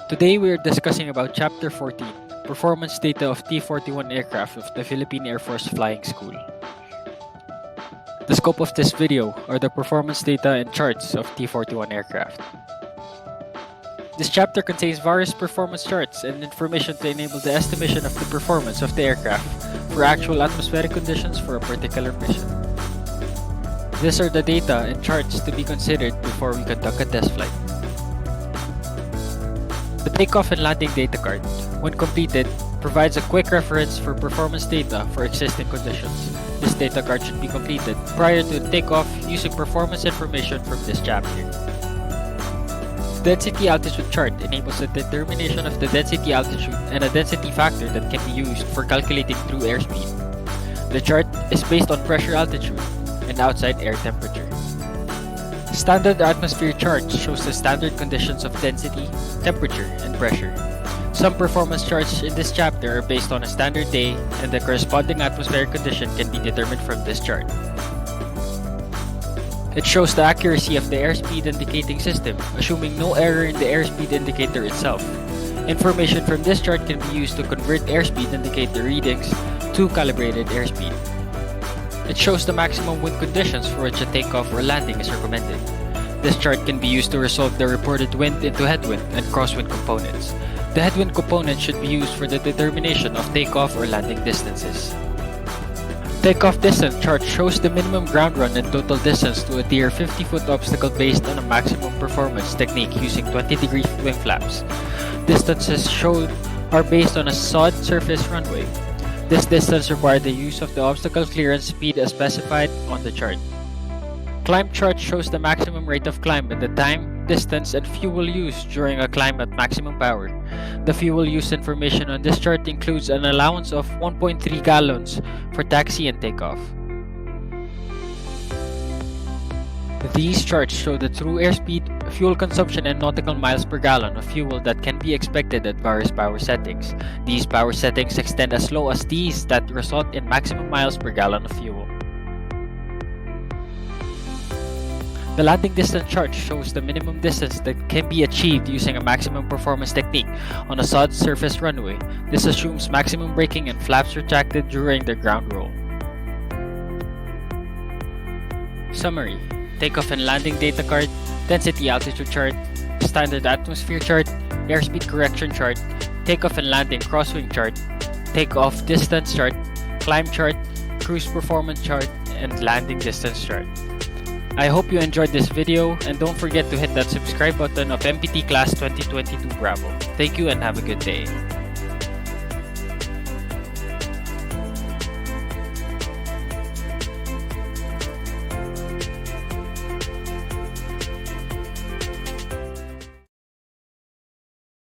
Today we are discussing about Chapter 14, Performance Data of T-41 Aircraft of the Philippine Air Force Flying School. The scope of this video are the performance data and charts of T-41 aircraft. This chapter contains various performance charts and information to enable the estimation of the performance of the aircraft for actual atmospheric conditions for a particular mission. These are the data and charts to be considered before we conduct a test flight. The takeoff and landing data card, when completed, provides a quick reference for performance data for existing conditions. This data card should be completed prior to takeoff using performance information from this chapter. The density altitude chart enables the determination of the density altitude and a density factor that can be used for calculating true airspeed. The chart is based on pressure altitude and outside air temperature. Standard atmosphere chart shows the standard conditions of density, temperature, and pressure. Some performance charts in this chapter are based on a standard day, and the corresponding atmospheric condition can be determined from this chart. It shows the accuracy of the airspeed indicating system, assuming no error in the airspeed indicator itself. Information from this chart can be used to convert airspeed indicator readings to calibrated airspeed. It shows the maximum wind conditions for which a takeoff or landing is recommended. This chart can be used to resolve the reported wind into headwind and crosswind components. The headwind component should be used for the determination of takeoff or landing distances. Takeoff distance chart shows the minimum ground run and total distance to adhere 50-foot obstacle based on a maximum performance technique using 20-degree wing flaps. Distances shown are based on a sod surface runway. This distance requires the use of the obstacle clearance speed as specified on the chart. Climb chart shows the maximum rate of climb and the time, distance, and fuel used during a climb at maximum power. The fuel use information on this chart includes an allowance of 1.3 gallons for taxi and takeoff. These charts show the true airspeed, fuel consumption, and nautical miles per gallon of fuel that can be expected at various power settings. These power settings extend as low as these that result in maximum miles per gallon of fuel. The landing distance chart shows the minimum distance that can be achieved using a maximum performance technique on a sod surface runway. This assumes maximum braking and flaps retracted during the ground roll. Summary: takeoff and landing data card, density altitude chart, standard atmosphere chart, airspeed correction chart, takeoff and landing crosswind chart, takeoff distance chart, climb chart, cruise performance chart, and landing distance chart. I hope you enjoyed this video, and don't forget to hit that subscribe button of MPT Class 2022 Bravo. Thank you and have a good day.